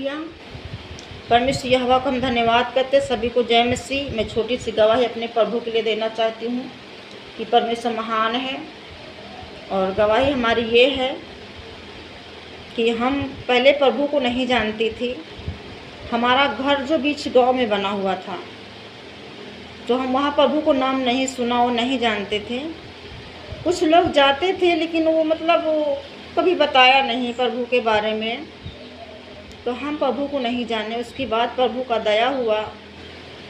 Hallelujah. परमेश्वर यहोवा को हम धन्यवाद करते, सभी को जय मसीह। मैं छोटी सी गवाही अपने प्रभु के लिए देना चाहती हूँ कि परमेश्वर महान है। और गवाही हमारी ये है कि हम पहले प्रभु को नहीं जानती थी। हमारा घर जो बीच गांव में बना हुआ था, जो हम वहाँ प्रभु को नाम नहीं सुना और नहीं जानते थे। कुछ लोग जाते थे लेकिन वो वो कभी बताया नहीं प्रभु के बारे में, तो हम प्रभु को नहीं जाने। उसके बाद प्रभु का दया हुआ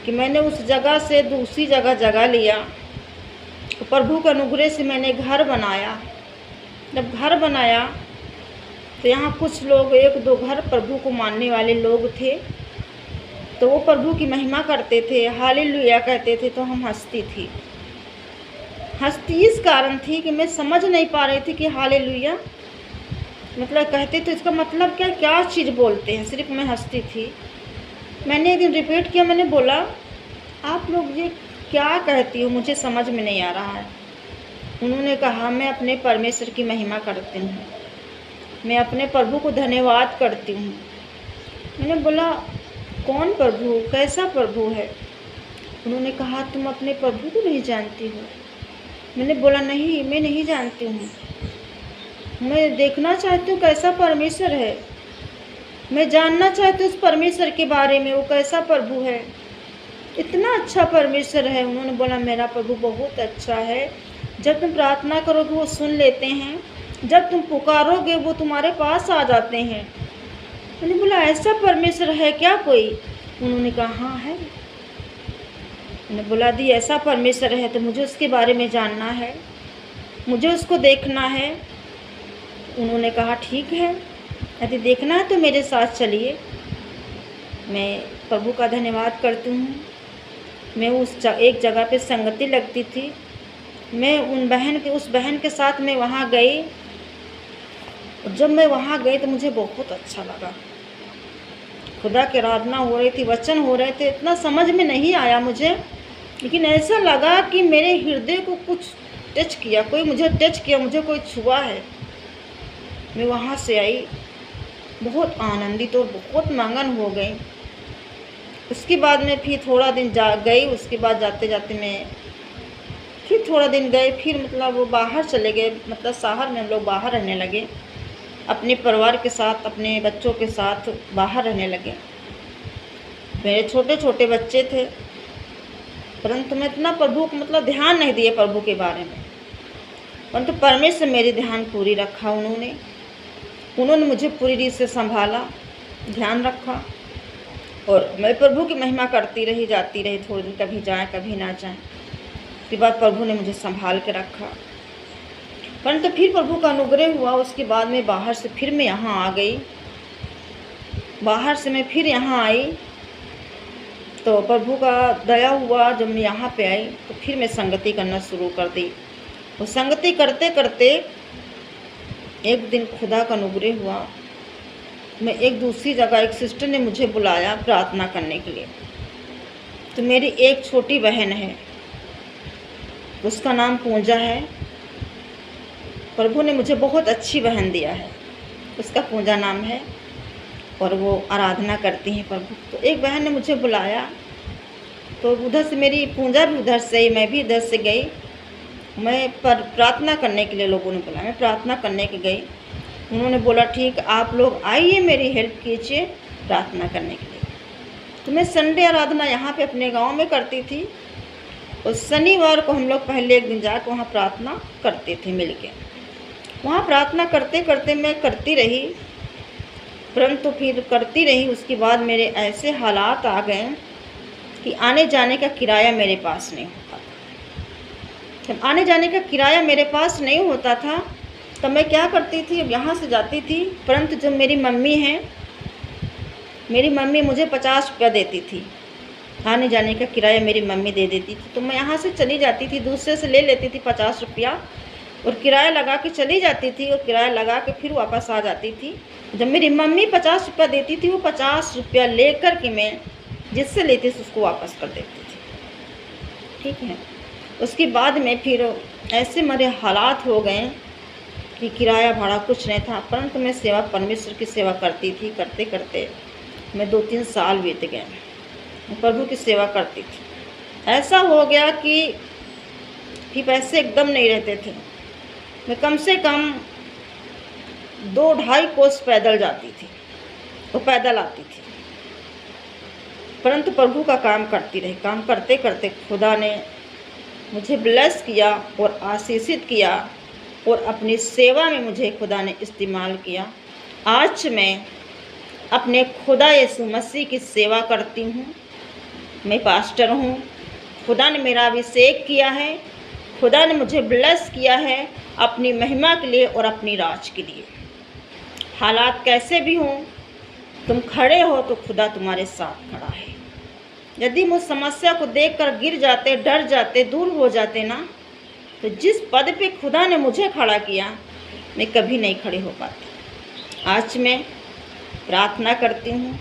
कि मैंने उस जगह से दूसरी जगह लिया। तो प्रभु के अनुग्रह से मैंने घर बनाया। जब घर बनाया तो यहाँ कुछ लोग, एक दो घर प्रभु को मानने वाले लोग थे, तो वो प्रभु की महिमा करते थे, हालेलुया कहते थे। तो हम हंसती थी। हंसती इस कारण थी कि मैं समझ नहीं पा रही थी कि हालेलुया कहते तो इसका मतलब क्या चीज़ बोलते हैं। सिर्फ मैं हंसती थी। मैंने एक दिन रिपीट किया, मैंने बोला आप लोग ये क्या कहती हो, मुझे समझ में नहीं आ रहा है। उन्होंने कहा मैं अपने परमेश्वर की महिमा करती हूँ, मैं अपने प्रभु को धन्यवाद करती हूँ। मैंने बोला कौन प्रभु, कैसा प्रभु है? उन्होंने कहा तुम अपने प्रभु को नहीं जानती हो। मैंने बोला नहीं, मैं नहीं जानती हूँ। मैं देखना चाहती हूँ कैसा परमेश्वर है। मैं जानना चाहती हूँ उस परमेश्वर के बारे में, वो कैसा प्रभु है, इतना अच्छा परमेश्वर है। उन्होंने बोला मेरा प्रभु बहुत अच्छा है। जब तुम प्रार्थना करोगे वो सुन लेते हैं, जब तुम पुकारोगे वो तुम्हारे पास आ जाते हैं। मैंने बोला ऐसा परमेश्वर है क्या कोई? उन्होंने कहा हाँ है। मैंने बोला दी ऐसा परमेश्वर है तो मुझे उसके बारे में जानना है, मुझे उसको देखना है। उन्होंने कहा ठीक है, यदि देखना है तो मेरे साथ चलिए। मैं प्रभु का धन्यवाद करती हूँ। मैं एक जगह पे संगति लगती थी। मैं उस बहन के साथ मैं वहाँ गई। जब मैं वहाँ गई तो मुझे बहुत अच्छा लगा। खुदा की आराधना हो रही थी, वचन हो रहे थे। इतना समझ में नहीं आया मुझे, लेकिन ऐसा लगा कि मेरे हृदय को कुछ टच किया, कोई मुझे टच किया, मुझे कोई छुआ है। मैं वहाँ से आई बहुत आनंदित और बहुत मगन हो गई। उसके बाद में फिर थोड़ा दिन गई। उसके बाद जाते जाते मैं फिर थोड़ा दिन गए। फिर वो बाहर चले गए, शहर में हम लोग बाहर रहने लगे, अपने परिवार के साथ, अपने बच्चों के साथ बाहर रहने लगे। मेरे छोटे छोटे बच्चे थे, परंतु मैं इतना प्रभु को ध्यान नहीं दिए प्रभु के बारे में। परंतु परमेश्वर मेरी ध्यान पूरी रखा। उन्होंने मुझे पूरी रीत से संभाला, ध्यान रखा, और मैं प्रभु की महिमा करती रही, जाती रही। थोड़ी दिन कभी जाए कभी ना जाए। उसके बाद प्रभु ने मुझे संभाल के रखा। परंतु फिर प्रभु का अनुग्रह हुआ। उसके बाद में बाहर से फिर मैं यहाँ आ गई। बाहर से मैं फिर यहाँ आई तो प्रभु का दया हुआ। जब मैं यहाँ पे आई तो फिर मैं संगति करना शुरू कर दी। और संगति करते करते एक दिन खुदा का अनुग्रह हुआ। मैं एक दूसरी जगह, एक सिस्टर ने मुझे बुलाया प्रार्थना करने के लिए। तो मेरी एक छोटी बहन है, उसका नाम पूजा है। प्रभु ने मुझे बहुत अच्छी बहन दिया है, उसका पूजा नाम है, और वो आराधना करती हैं प्रभु। तो एक बहन ने मुझे बुलाया, तो उधर से मेरी पूजा भी उधर से ही, मैं भी इधर से गई। मैं प्रार्थना करने के लिए लोगों ने बुलाया, मैं प्रार्थना करने के गई। उन्होंने बोला ठीक, आप लोग आइए, मेरी हेल्प कीजिए प्रार्थना करने के लिए। तो मैं संडे आराधना यहाँ पे अपने गांव में करती थी, और शनिवार को हम लोग पहले एक दिन जाकर वहाँ प्रार्थना करते थे मिल के। वहाँ प्रार्थना करते करते मैं करती रही, परंतु फिर करती रही। उसके बाद मेरे ऐसे हालात आ गए कि आने जाने का किराया मेरे पास नहीं होता था। जब आने जाने का किराया मेरे पास नहीं होता था तब मैं क्या करती थी, अब यहाँ से जाती थी। परंतु जब मेरी मम्मी है, मेरी मम्मी मुझे 50 रुपया देती थी, आने जाने का किराया मेरी मम्मी दे देती थी। तो मैं यहाँ से चली जाती थी, दूसरे से ले लेती थी 50 रुपया, और किराया लगा के चली जाती थी, और किराया लगा के फिर वापस आ जाती थी। जब मेरी मम्मी 50 रुपया देती थी, वो 50 रुपया लेकर के मैं जिससे लेती थी उसको वापस कर देती थी। ठीक है। उसके बाद में फिर ऐसे मेरे हालात हो गए कि किराया भाड़ा कुछ नहीं था, परंतु मैं परमेश्वर की सेवा करती थी। करते करते मैं 2-3 साल बीत गए, मैं प्रभु की सेवा करती थी। ऐसा हो गया कि पैसे एकदम नहीं रहते थे। मैं कम से कम 2-2.5 कोस पैदल जाती थी और पैदल आती थी, परंतु प्रभु का काम करती रही। काम करते करते खुदा ने मुझे ब्लेस किया और आशीषित किया और अपनी सेवा में मुझे खुदा ने इस्तेमाल किया। आज मैं अपने खुदा यीशु मसीह की सेवा करती हूँ। मैं पास्टर हूँ। खुदा ने मेरा अभिषेक किया है, खुदा ने मुझे ब्लेस किया है अपनी महिमा के लिए और अपनी राज के लिए। हालात कैसे भी हों, तुम खड़े हो तो खुदा तुम्हारे साथ खड़ा है। यदि मुझ समस्या को देखकर गिर जाते, डर जाते, दूर हो जाते ना, तो जिस पद पे खुदा ने मुझे खड़ा किया, मैं कभी नहीं खड़े हो पाती। आज मैं प्रार्थना करती हूँ,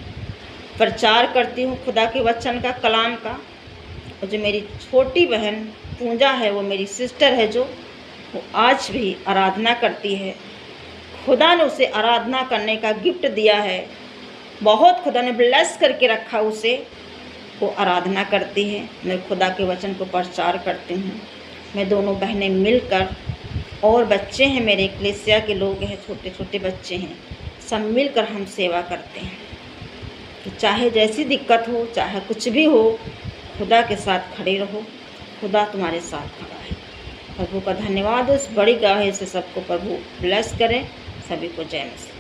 प्रचार करती हूँ खुदा के वचन का, कलाम का। और जो मेरी छोटी बहन पूजा है, वो मेरी सिस्टर है, जो वो आज भी आराधना करती है। खुदा ने उसे आराधना करने का गिफ्ट दिया है, बहुत खुदा ने ब्लेस करके रखा उसे, वो आराधना करती है। मैं खुदा के वचन को प्रचार करती हूँ। मैं दोनों बहनें मिलकर, और बच्चे हैं मेरे, कलीसिया के लोग हैं, छोटे छोटे बच्चे हैं, सब मिलकर हम सेवा करते हैं। तो चाहे जैसी दिक्कत हो, चाहे कुछ भी हो, खुदा के साथ खड़े रहो। खुदा तुम्हारे साथ खड़ा है। प्रभु का धन्यवाद। इस बड़ी गवाही से सबको प्रभु ब्लेस करें। सभी को जय मसीह।